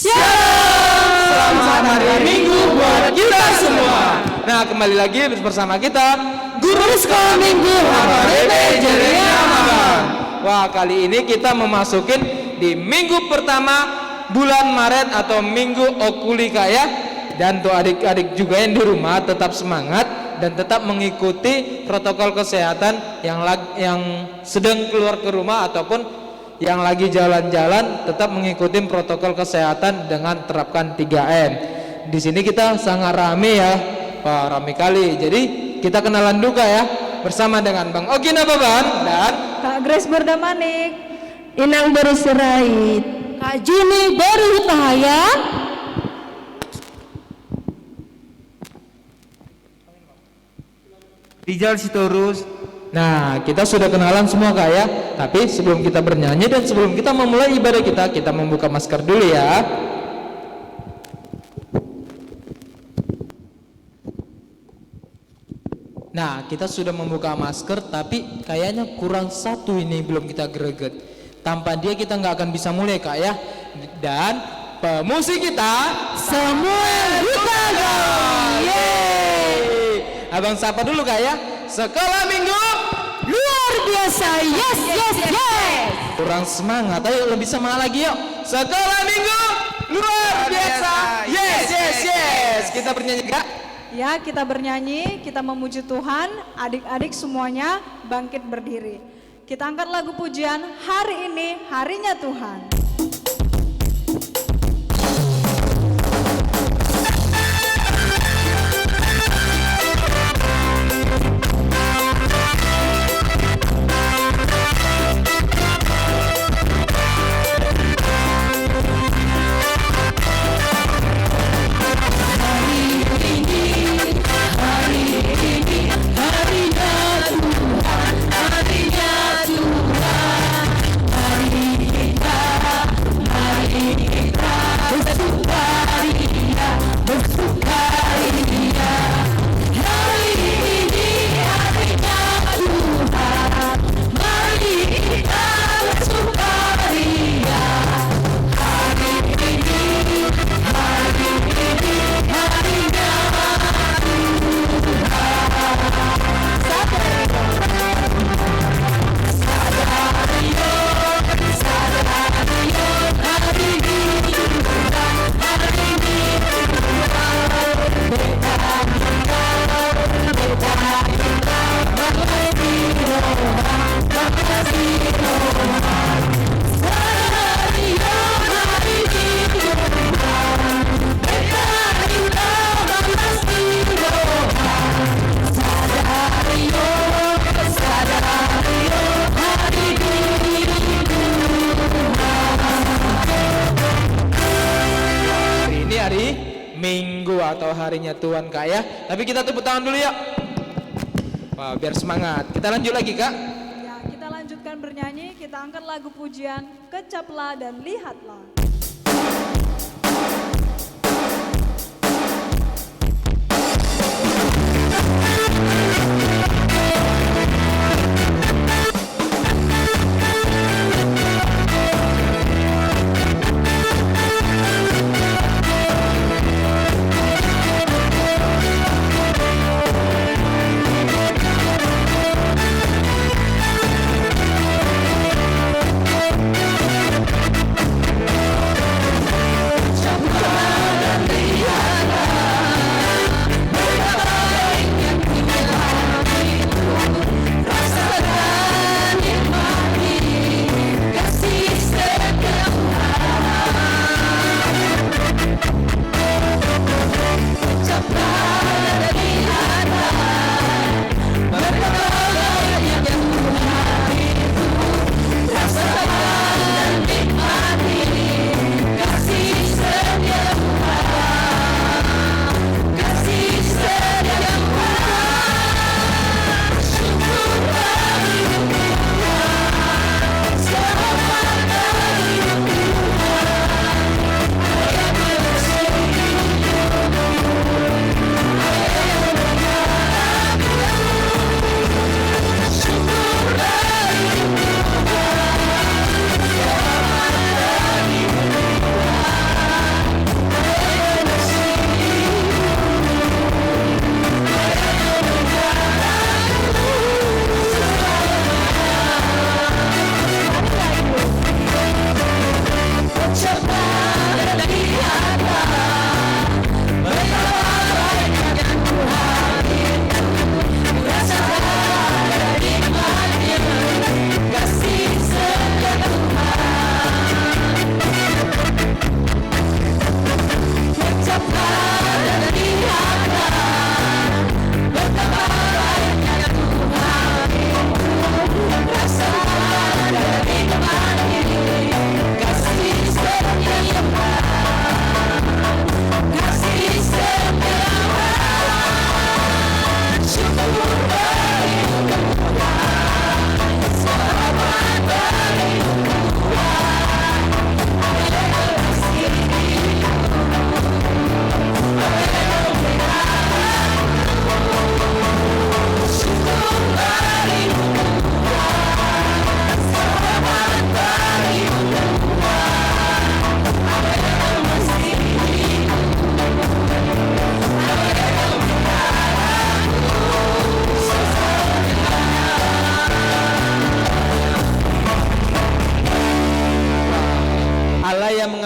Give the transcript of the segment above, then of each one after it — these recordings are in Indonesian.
Shalom, selamat hari Minggu buat kita semua. Nah, kembali lagi bersama kita Guru Sekolah Minggu HKBP Jaringan Abang. Wah, kali ini kita memasukin di minggu pertama bulan Maret atau minggu Okulika ya. Dan tuh adik-adik juga yang di rumah tetap semangat dan tetap mengikuti protokol kesehatan yang sedang keluar ke rumah ataupun yang lagi jalan-jalan tetap mengikuti protokol kesehatan dengan terapkan 3M. Di sini kita sangat rame ya. Wah, rame kali. Jadi kita kenalan juga ya bersama dengan Bang Ogi Nababan dan Kak Grace Berdamanik, Inang Baru Sirait, Kak Juni Baru Hutahaya, Rijal Sitorus. Nah, kita sudah kenalan semua Kak ya. Tapi sebelum kita bernyanyi dan sebelum kita memulai ibadah kita membuka masker dulu ya. Nah, kita sudah membuka masker tapi kayaknya kurang satu ini belum kita greget. Tanpa dia kita nggak akan bisa mulai Kak ya. Dan pemusik kita Samuel Hutaga. Yeay. Abang sapa dulu Kak ya. Sekolah Minggu Luar biasa, yes. kurang semangat, ayo lebih semangat lagi yuk. Sekolah Minggu luar biasa, yes. Kita bernyanyi Kak. ya kita bernyanyi, kita memuji Tuhan, adik-adik semuanya bangkit berdiri. Kita angkat lagu pujian, hari ini harinya Tuhan. Minggu atau harinya Tuhan Kak ya. Tapi kita tepuk tangan dulu ya. Wah, biar semangat. Kita lanjut lagi Kak. Ya, kita lanjutkan bernyanyi, kita angkat lagu pujian, kecaplah dan lihatlah.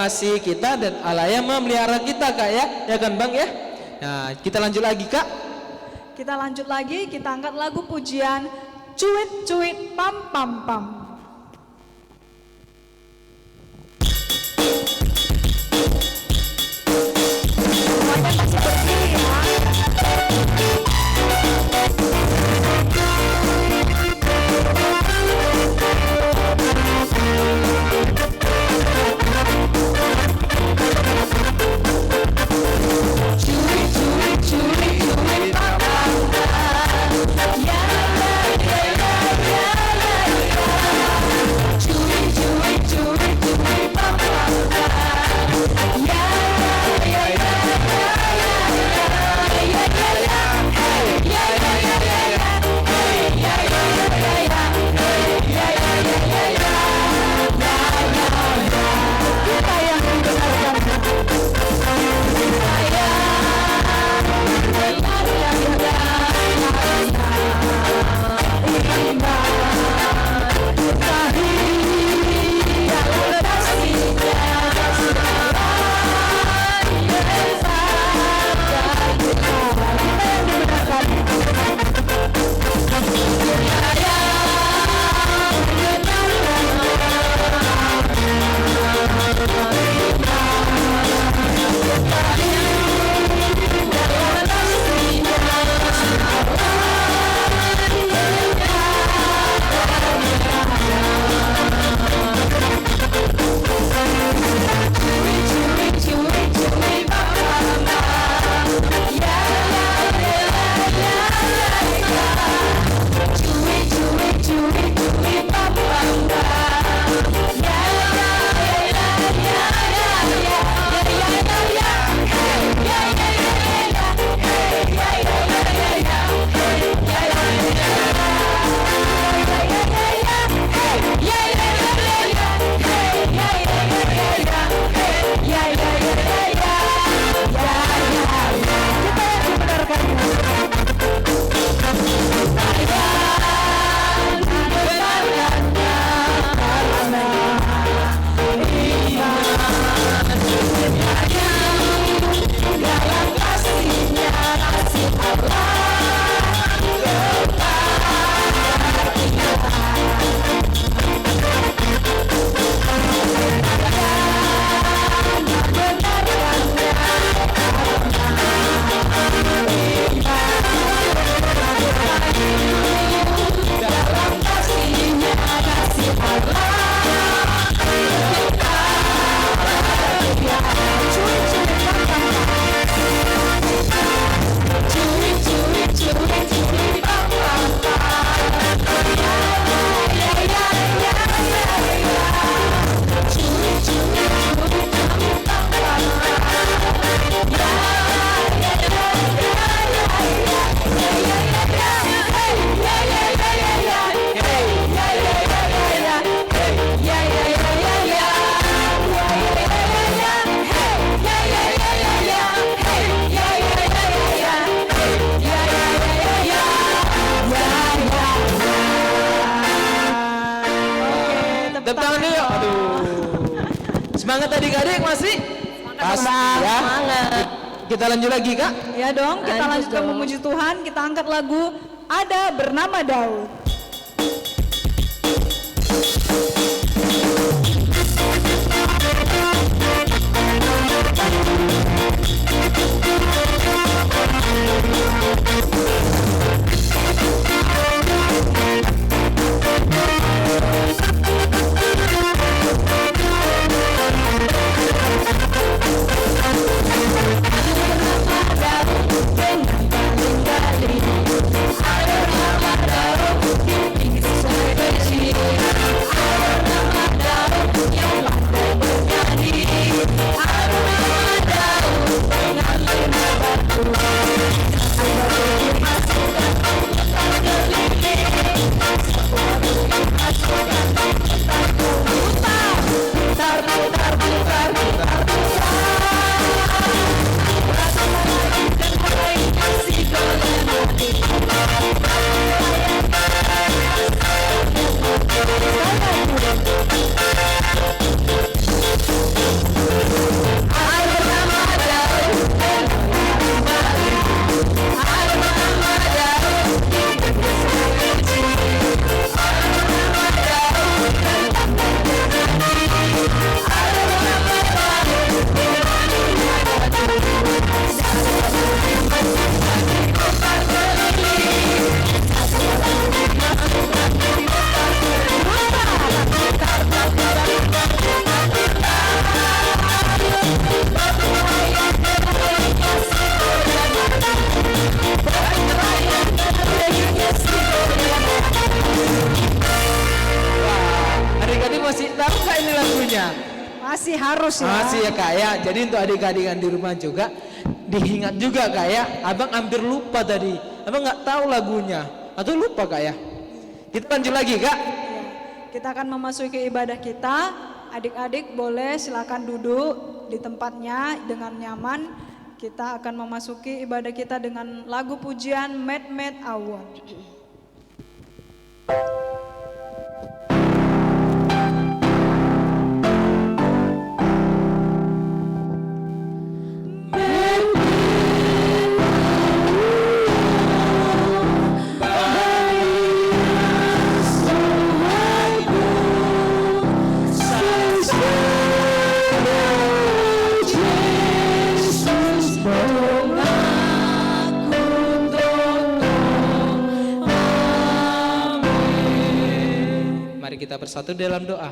mengasihi kita dan Allah yang memelihara kita Kak ya kan Bang ya. Nah kita lanjut lagi Kak. Kita lanjut lagi, kita angkat lagu pujian Cuit Cuit Pam Pam Pam. Semuanya masih berdiri ya. Semangat adik-adik masih? Pas Bang, ya. semangat. Kita lanjut lagi Kak. Ya dong, kita Lanjut lanjutkan dong. memuji Tuhan. Kita angkat lagu Ada Bernama Daud. masih harus ya. Masih ya Kak ya. Jadi untuk adik-adik yang di rumah juga diingat juga Kak ya. Abang hampir lupa tadi. Abang nggak tahu lagunya atau lupa Kak ya. Kita lanjut lagi Kak. Ya, kita akan memasuki ibadah kita. Adik-adik boleh silakan duduk di tempatnya dengan nyaman. Kita akan memasuki ibadah kita dengan lagu pujian Med Award. Mari kita bersatu dalam doa.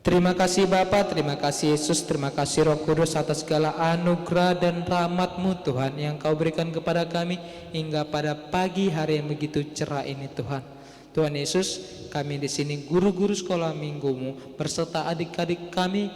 Terima kasih Bapa, terima kasih Yesus, terima kasih Roh Kudus atas segala anugerah dan rahmat-Mu Tuhan yang Kau berikan kepada kami hingga pada pagi hari yang begitu cerah ini Tuhan. Tuhan Yesus, kami di sini guru-guru sekolah minggu-Mu berserta adik-adik kami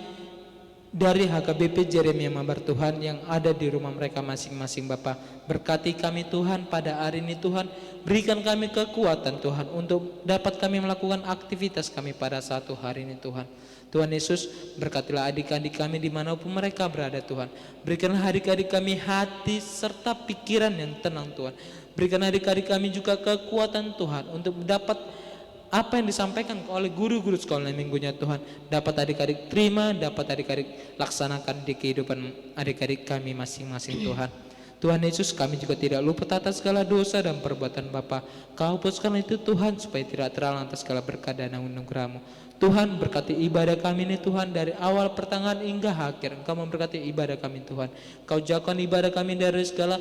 dari HKBP Jeremia Mabar Tuhan yang ada di rumah mereka masing-masing Bapa. Berkati kami Tuhan pada hari ini Tuhan. Berikan kami kekuatan Tuhan untuk dapat kami melakukan aktivitas kami pada satu hari ini Tuhan. Tuhan Yesus, berkatilah adik-adik kami dimanapun mereka berada Tuhan. Berikanlah adik-adik kami hati serta pikiran yang tenang Tuhan. Berikan adik-adik kami juga kekuatan Tuhan untuk dapat apa yang disampaikan oleh guru-guru sekolah minggunya Tuhan dapat adik-adik terima, dapat adik-adik laksanakan di kehidupan adik-adik kami masing-masing Tuhan. Tuhan Yesus, kami juga tidak lupa atas segala dosa dan perbuatan Bapa. Kau hapuskan itu Tuhan supaya tidak terhalang atas segala berkat dan anugerah-Mu. Tuhan, berkati ibadah kami ini Tuhan dari awal pertengahan hingga akhir. Engkau memberkati ibadah kami Tuhan. Kau jauhkan ibadah kami dari segala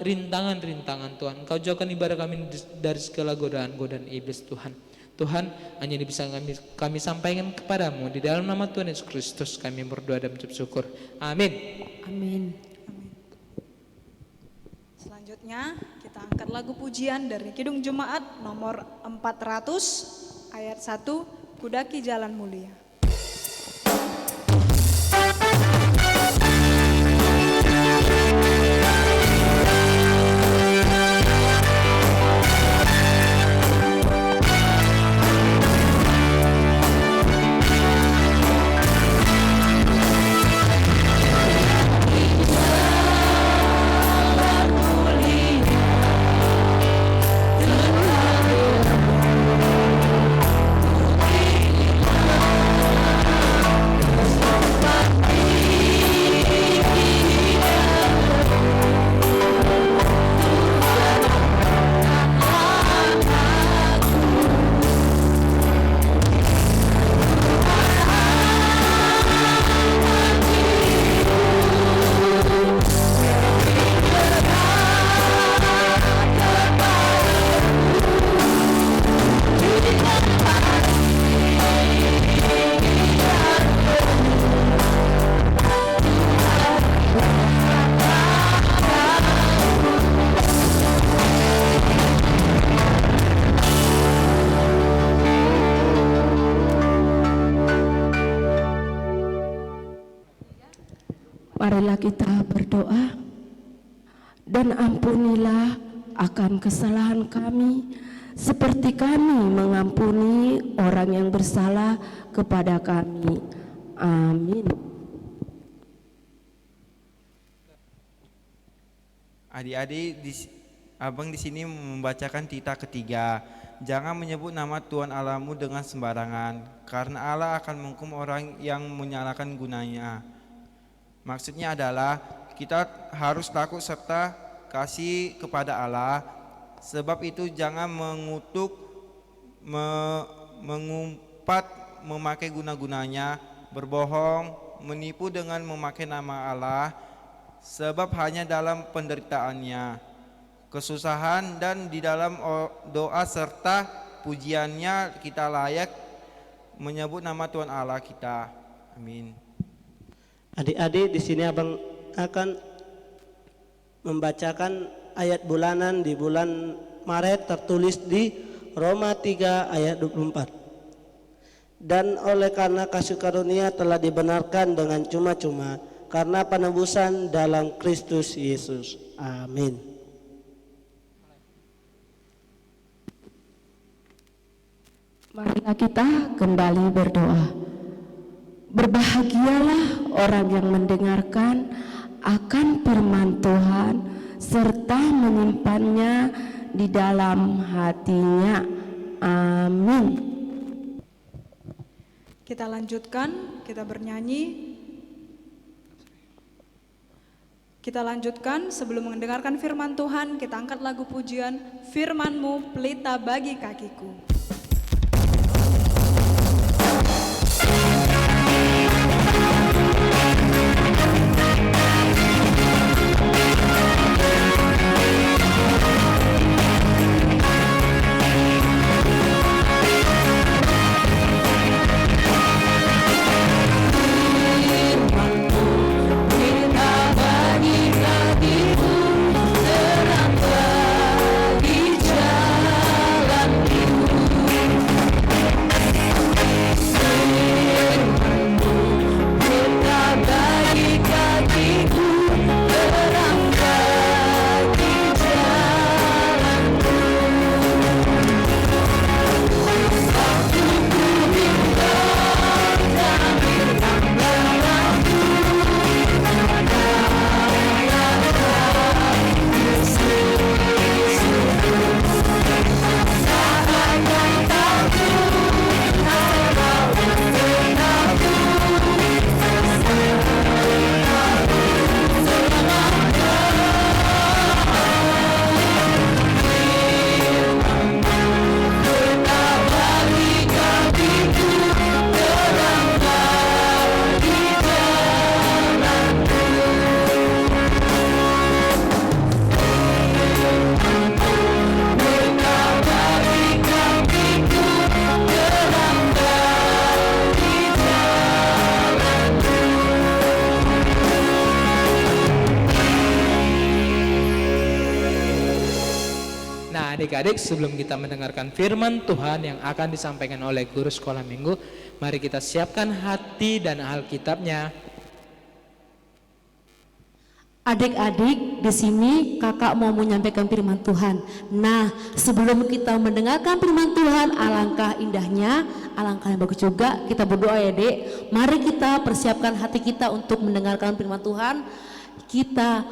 rintangan-rintangan Tuhan. Kau jauhkan ibadah kami dari segala godaan-godaan iblis Tuhan. Tuhan, hanya ini bisa kami sampaikan kepadamu. Di dalam nama Tuhan Yesus Kristus kami berdoa dan mengucap syukur. Amin. Amin. Selanjutnya kita angkat lagu pujian dari Kidung Jemaat nomor 400 ayat 1, Kudaki Jalan Mulia. Marilah kita berdoa. Dan ampunilah akan kesalahan kami, seperti kami mengampuni orang yang bersalah kepada kami. Amin. Adik-adik, abang di sini membacakan titah ketiga. Jangan menyebut nama Tuhan Allahmu dengan sembarangan, karena Allah akan menghukum orang yang menyalahkan gunanya. Maksudnya adalah kita harus takut serta kasih kepada Allah. Sebab itu jangan mengutuk, mengumpat, memakai guna-gunanya, berbohong, menipu dengan memakai nama Allah. Sebab hanya dalam penderitaannya, kesusahan dan di dalam doa serta pujiannya kita layak menyebut nama Tuhan Allah kita. Amin. Adik-adik, di sini abang akan membacakan ayat bulanan di bulan Maret tertulis di Roma 3 ayat 24. dan oleh karena kasih karunia telah dibenarkan dengan cuma-cuma karena penebusan dalam Kristus Yesus. Amin. Marilah kita kembali berdoa. Berbahagialah orang yang mendengarkan akan firman Tuhan serta menyimpannya di dalam hatinya. Amin. Kita lanjutkan, kita bernyanyi. Kita lanjutkan sebelum mendengarkan firman Tuhan, kita angkat lagu pujian Firman-Mu pelita bagi kakiku. Adik-adik, sebelum kita mendengarkan firman Tuhan yang akan disampaikan oleh guru sekolah minggu, mari kita siapkan hati dan Alkitabnya. Adik-adik, di sini kakak mau menyampaikan firman Tuhan. Nah, sebelum kita mendengarkan firman Tuhan, alangkah indahnya, alangkah yang bagus juga kita berdoa ya Dek. Mari kita persiapkan hati kita untuk mendengarkan firman Tuhan. Kita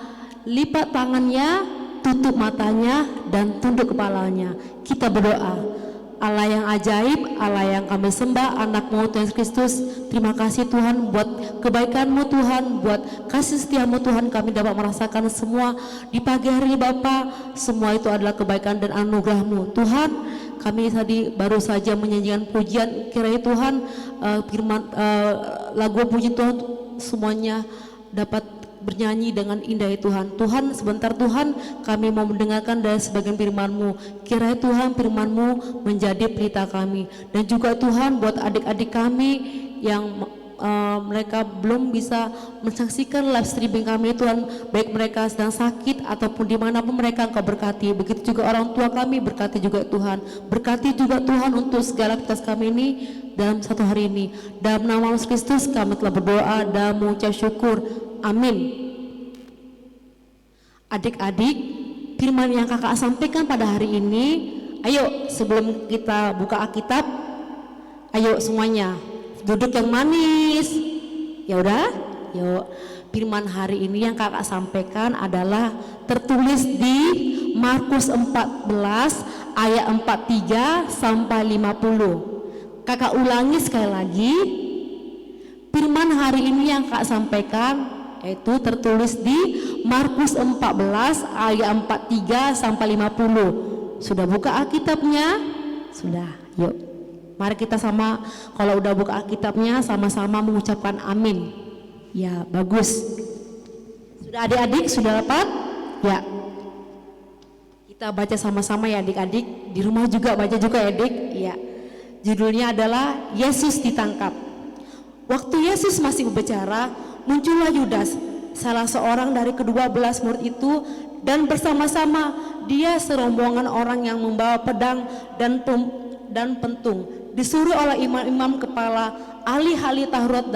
lipat tangannya, tutup matanya, dan tunduk kepalanya. Kita berdoa. Allah yang ajaib, Allah yang kami sembah, anak-Mu Tuhan Yesus Kristus, terima kasih Tuhan buat kebaikan-Mu Tuhan, buat kasih setia-Mu Tuhan, kami dapat merasakan semua di pagi hari Bapa. Semua itu adalah kebaikan dan anugerah-Mu Tuhan. Kami tadi baru saja menyanyikan pujian, kiranya Tuhan firman lagu pujian Tuhan semuanya dapat bernyanyi dengan indah ya Tuhan. Tuhan, sebentar Tuhan, kami mau mendengarkan dari sebagian firman-Mu. Kiranya Tuhan firman-Mu menjadi pelita kami. Dan juga Tuhan buat adik-adik kami yang mereka belum bisa menyaksikan live streaming kami Tuhan, baik mereka sedang sakit ataupun dimanapun mereka, Engkau berkati. Begitu juga orang tua kami, berkati juga Tuhan. Berkati juga Tuhan untuk segala aktivitas kami ini dalam satu hari ini. Dalam nama Yesus Kristus kami telah berdoa dan mengucap syukur. Amin. Adik-adik, firman yang kakak sampaikan pada hari ini, ayo sebelum kita buka Alkitab, ayo semuanya duduk yang manis. Ya udah, yuk. Firman hari ini yang kakak sampaikan adalah tertulis di Markus 14 ayat 43 sampai 50. Kakak ulangi sekali lagi. Firman hari ini yang kakak sampaikan yaitu tertulis di Markus 14 ayat 43 sampai 50. Sudah buka Alkitabnya? Sudah. Yuk. Mari kita sama, kalau udah buka Alkitabnya, sama-sama mengucapkan amin. Ya, bagus. Sudah adik-adik, sudah dapat? Ya. Kita baca sama-sama ya adik-adik. Di rumah juga baca juga ya adik. Ya. Judulnya adalah Yesus ditangkap. Waktu Yesus masih berbicara, muncullah Yudas, salah seorang dari ke-12 murid itu, dan bersama-sama dia serombongan orang yang membawa pedang dan pentung. disuruh oleh imam-imam kepala, ahli-ahli Taurat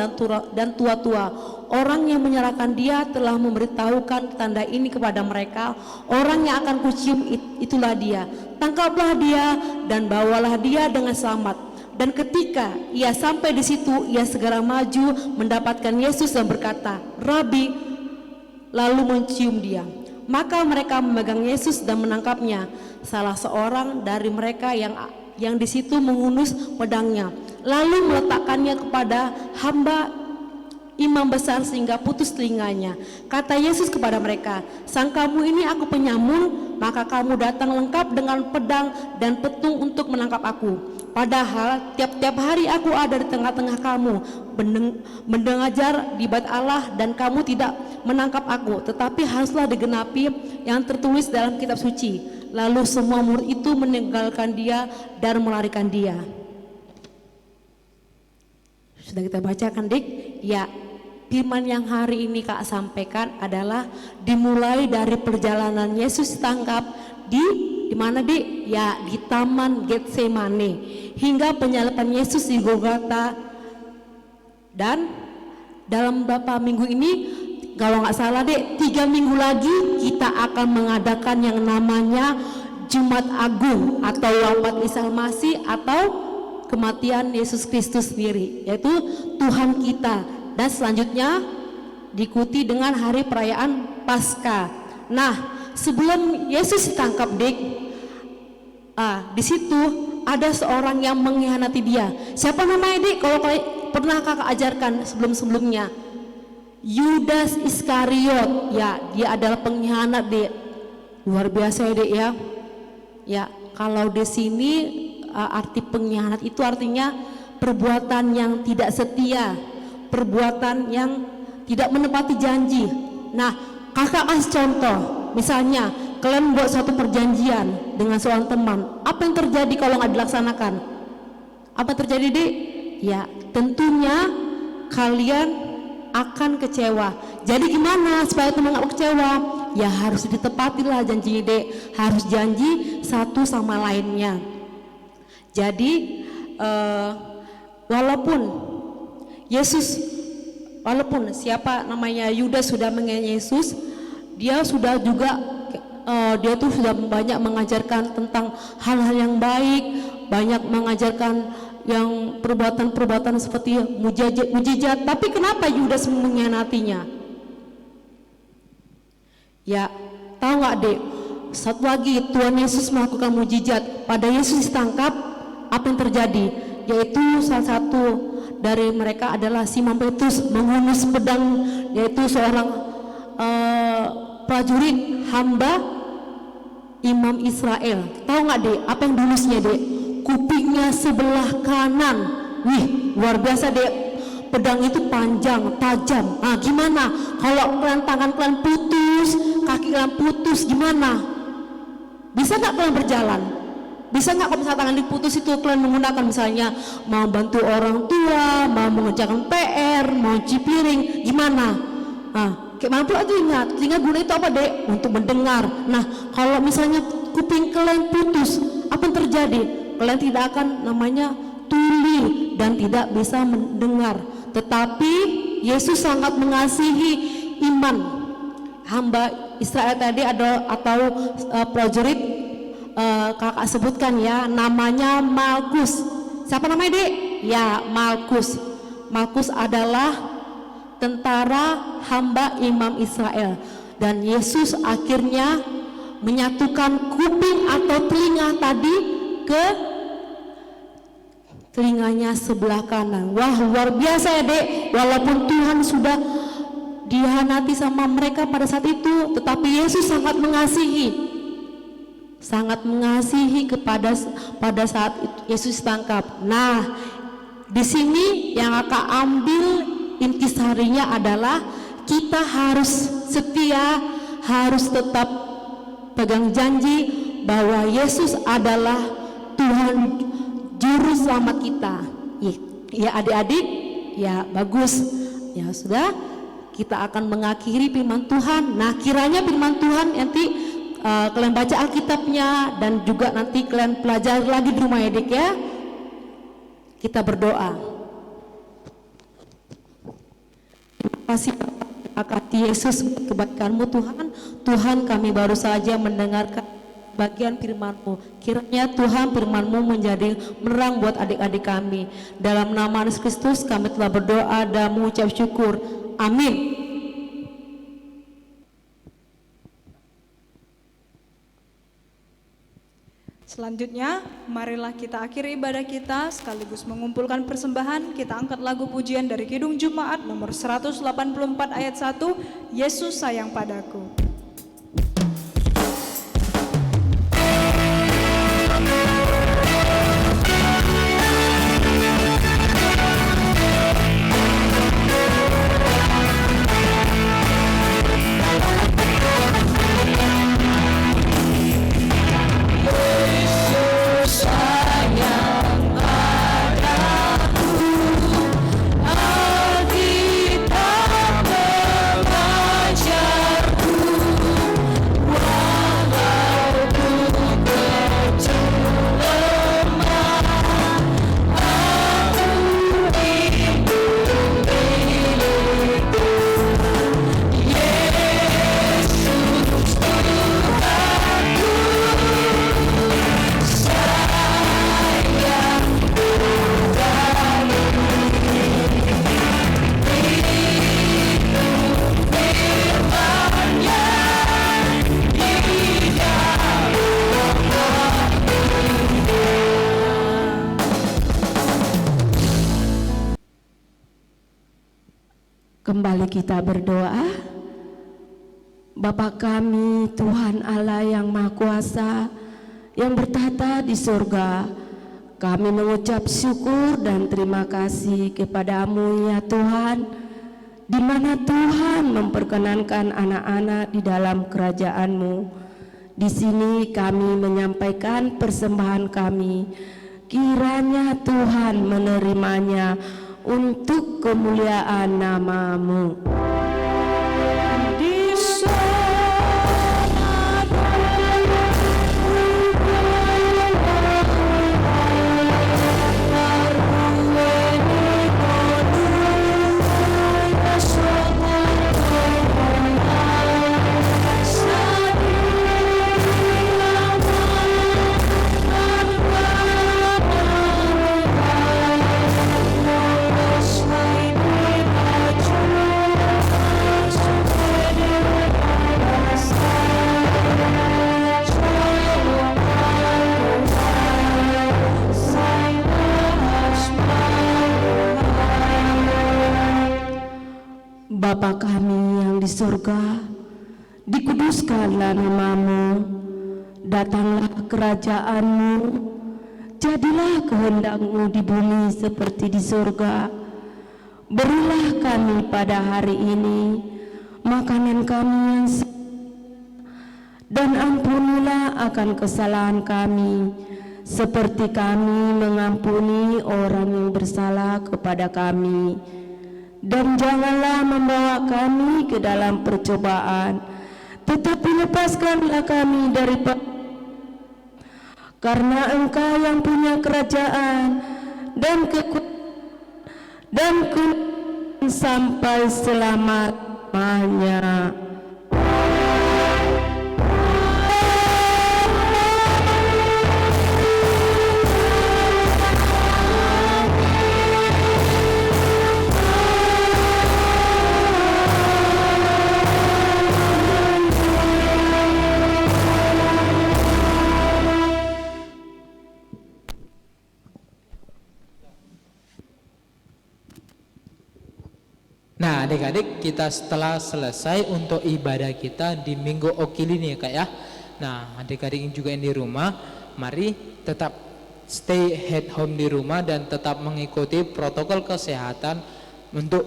dan tua-tua. Orang yang menyerahkan dia telah memberitahukan tanda ini kepada mereka. Orang yang akan kucium itulah dia. Tangkaplah dia dan bawalah dia dengan selamat. Dan ketika ia sampai di situ, ia segera maju mendapatkan Yesus dan berkata, Rabi, lalu mencium dia. Maka mereka memegang Yesus dan menangkapnya. Salah seorang dari mereka yang di situ menghunus pedangnya, lalu meletakkannya kepada hamba imam besar sehingga putus telinganya. Kata Yesus kepada mereka, sang kamu ini aku penyamun, maka kamu datang lengkap dengan pedang dan petung untuk menangkap aku. Padahal tiap-tiap hari aku ada di tengah-tengah kamu, mendengar di bait Allah, dan kamu tidak menangkap aku. Tetapi haruslah digenapi yang tertulis dalam kitab suci. Lalu semua murid itu meninggalkan dia dan melarikan dia. Sudah kita bacakan, Dik? Ya. Firman yang hari ini Kak sampaikan adalah dimulai dari perjalanan Yesus tangkap di mana, Dik? Ya, di Taman Getsemane, hingga penyaliban Yesus di Golgota. Dan dalam beberapa minggu ini, kalau nggak salah, Dek, 3 minggu lagi kita akan mengadakan yang namanya Jumat Agung atau wafat Isa Masih atau kematian Yesus Kristus sendiri, yaitu Tuhan kita. Dan selanjutnya diikuti dengan hari perayaan Paskah. Nah, sebelum Yesus ditangkap, Dik, di situ ada seorang yang mengkhianati dia. Siapa namanya, Dik? Kalau pernah Kakak ajarkan sebelum-sebelumnya, Yudas Iskariot. Ya, dia adalah pengkhianat, Dik. Luar biasa ya, Dik, ya. Ya, kalau di sini arti pengkhianat itu artinya perbuatan yang tidak setia, perbuatan yang tidak menepati janji. Nah, Kakak kasih contoh, misalnya kalian buat suatu perjanjian dengan seorang teman, apa yang terjadi kalau nggak dilaksanakan? Apa terjadi, Dik? Ya, tentunya kalian akan kecewa. Jadi gimana supaya teman nggak kecewa? Ya harus ditepatilah janjinya, Dek. Harus janji satu sama lainnya. Jadi walaupun siapa namanya Yudas sudah mengkhianati Yesus, dia sudah juga dia tuh sudah banyak mengajarkan tentang hal-hal yang baik, banyak mengajarkan yang perbuatan-perbuatan seperti mujizat. Tapi kenapa Yudas mengkhianatinya? Ya, tahu nggak, Dek? Satu lagi, Tuhan Yesus melakukan mujizat. Pada Yesus ditangkap, apa yang terjadi? Yaitu salah satu dari mereka adalah Simon Petrus menghunus pedang, yaitu seorang prajurit hamba imam Israel. Tahu nggak, Dek, apa yang dihunusnya, Dek? Kupingnya sebelah kanan. Wih, luar biasa, Dek. Pedang itu panjang, tajam. Nah, gimana kalau tangan kalian putus, kaki kalian putus, gimana? Bisa nggak kalian berjalan? Bisa nggak kalau misalnya tangan diputus itu kalian menggunakan, misalnya mau bantu orang tua, mau mengerjakan PR, mau cuci piring, gimana? Nah, kayak mana pula telinga guna itu apa, Dek? Untuk mendengar. Nah, kalau misalnya kuping kalian putus, apa yang terjadi? Kalian tidak akan namanya tuli dan tidak bisa mendengar. Tetapi Yesus sangat mengasihi iman hamba Israel tadi atau prajurit, Kakak sebutkan ya, namanya Malkus. Siapa namanya, Dek? Ya, Malkus. Malkus adalah tentara hamba imam Israel. Dan Yesus akhirnya menyatukan kuping atau telinga tadi ke telinganya sebelah kanan. Wah, luar biasa ya, Dek. Walaupun Tuhan sudah dihianati sama mereka pada saat itu, tetapi Yesus sangat mengasihi pada saat Yesus tangkap. Nah, di sini yang akan ambil intisarinya adalah kita harus setia, harus tetap pegang janji bahwa Yesus adalah Tuhan Juru Selamat kita. Ya, adik-adik, ya bagus. Ya sudah, kita akan mengakhiri firman Tuhan. Nah, kiranya firman Tuhan nanti kalian baca Alkitabnya dan juga nanti kalian pelajari lagi di rumah, ya, Dik, ya. Kita berdoa. Terima kasih Kak Yesus kebaikan-Mu Tuhan. Tuhan, kami baru saja mendengarkan bagian firman-Mu. Kiranya Tuhan firman-Mu menjadi menerang buat adik-adik kami. Dalam nama Yesus Kristus kami telah berdoa dan mengucap syukur. Amin. Selanjutnya, marilah kita akhiri ibadah kita sekaligus mengumpulkan persembahan. Kita angkat lagu pujian dari Kidung Jumaat nomor 184 ayat 1, Yesus sayang padaku. Kembali kita berdoa. Bapa kami, Tuhan Allah yang Maha Kuasa, yang bertahta di surga, kami mengucap syukur dan terima kasih kepada-Mu ya Tuhan, di mana Tuhan memperkenankan anak-anak di dalam kerajaan-Mu. Di sini kami menyampaikan persembahan kami, kiranya Tuhan menerimanya untuk kemuliaan nama-Mu. Bapa kami yang di surga, dikuduskanlah nama-Mu, datanglah kerajaan-Mu, jadilah kehendak-Mu di bumi seperti di surga. Berilah kami pada hari ini makanan kami yang dan ampunilah akan kesalahan kami, seperti kami mengampuni orang yang bersalah kepada kami. Dan janganlah membawa kami ke dalam percobaan, tetapi lepaskanlah kami daripada, karena Engkau yang punya kerajaan dan kekuasaan sampai selama-lamanya. Nah adik-adik, kita setelah selesai untuk ibadah kita di Minggu Okil ini ya Kak ya. Nah adik-adik juga yang di rumah, mari tetap stay at home di rumah dan tetap mengikuti protokol kesehatan untuk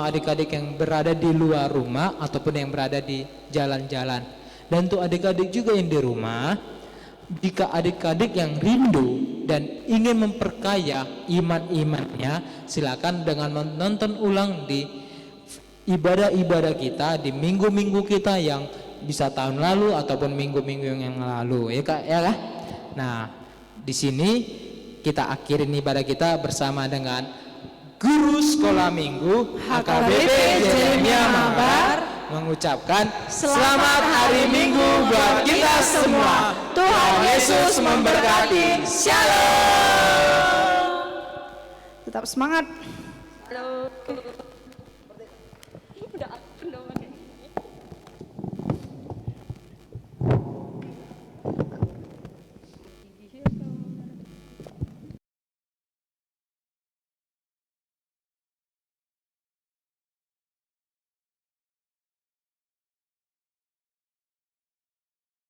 adik-adik yang berada di luar rumah ataupun yang berada di jalan-jalan. Dan untuk adik-adik juga yang di rumah, jika adik-adik yang rindu dan ingin memperkaya iman-imannya, silakan dengan menonton ulang di ibadah-ibadah kita di minggu-minggu kita yang bisa tahun lalu ataupun minggu-minggu yang lalu ya Kak ya. Nah, di sini kita akhirin ibadah kita bersama dengan Guru Sekolah Minggu HKBP Jeremia Mabar mengucapkan selamat hari Minggu buat kita semua. Tuhan Yesus memberkati. Shalom. Tetap semangat.